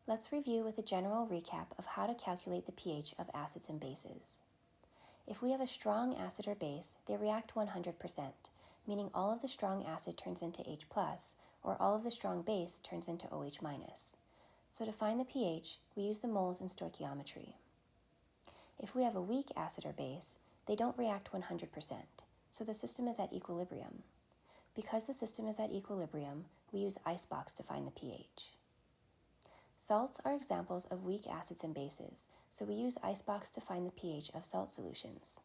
Let's review with a general recap of how to calculate the pH of acids and bases. If we have a strong acid or base, they react 100%, meaning all of the strong acid turns into H+, or all of the strong base turns into OH-. So to find the pH, we use the moles in stoichiometry. If we have a weak acid or base, they don't react 100%, so the system is at equilibrium. Because the system is at equilibrium, we use icebox to find the pH. Salts are examples of weak acids and bases, so we use icebox to find the pH of salt solutions.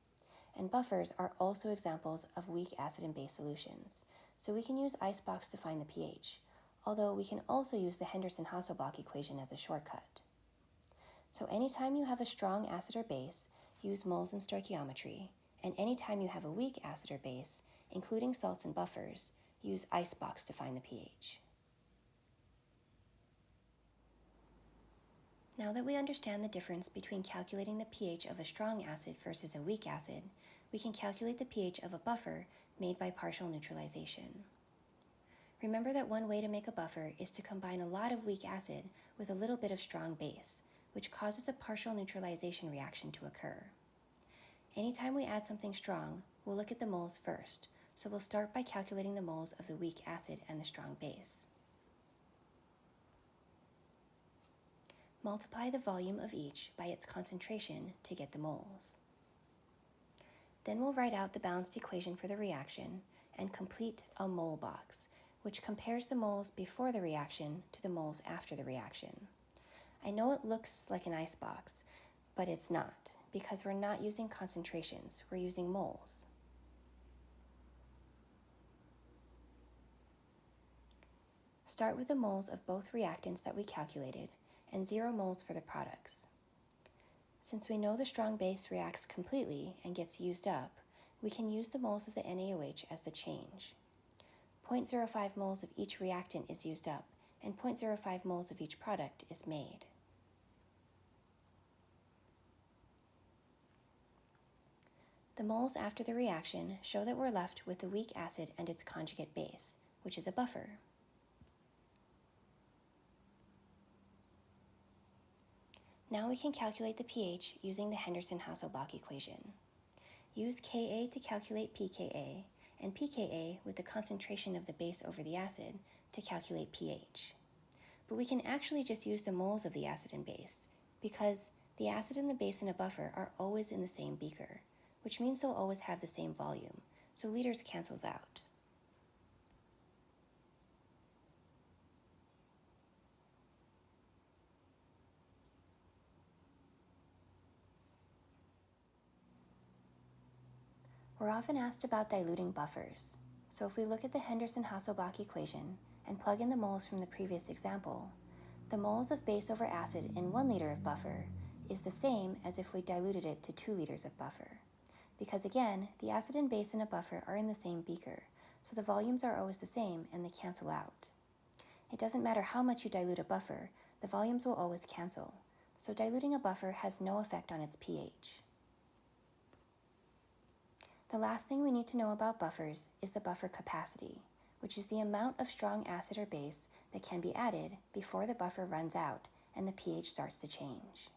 And buffers are also examples of weak acid and base solutions, so we can use icebox to find the pH, although we can also use the Henderson-Hasselbalch equation as a shortcut. So anytime you have a strong acid or base, use moles in stoichiometry, and anytime you have a weak acid or base, including salts and buffers, use icebox to find the pH. Now that we understand the difference between calculating the pH of a strong acid versus a weak acid, we can calculate the pH of a buffer made by partial neutralization. Remember that one way to make a buffer is to combine a lot of weak acid with a little bit of strong base, which causes a partial neutralization reaction to occur. Anytime we add something strong, we'll look at the moles first, so we'll start by calculating the moles of the weak acid and the strong base. Multiply the volume of each by its concentration to get the moles. Then we'll write out the balanced equation for the reaction and complete a mole box, which compares the moles before the reaction to the moles after the reaction. I know it looks like an icebox, but it's not, because we're not using concentrations, we're using moles. Start with the moles of both reactants that we calculated, and 0 moles for the products. Since we know the strong base reacts completely and gets used up, we can use the moles of the NaOH as the change. 0.05 moles of each reactant is used up, and 0.05 moles of each product is made. The moles after the reaction show that we're left with the weak acid and its conjugate base, which is a buffer. Now we can calculate the pH using the Henderson-Hasselbalch equation. Use Ka to calculate pKa, and pKa with the concentration of the base over the acid to calculate pH. But we can actually just use the moles of the acid and base, because the acid and the base in a buffer are always in the same beaker, which means they'll always have the same volume, so liters cancels out. We're often asked about diluting buffers, so if we look at the Henderson-Hasselbalch equation and plug in the moles from the previous example, the moles of base over acid in 1 liter of buffer is the same as if we diluted it to 2 liters of buffer, because again, the acid and base in a buffer are in the same beaker, so the volumes are always the same and they cancel out. It doesn't matter how much you dilute a buffer, the volumes will always cancel, so diluting a buffer has no effect on its pH. The last thing we need to know about buffers is the buffer capacity, which is the amount of strong acid or base that can be added before the buffer runs out and the pH starts to change.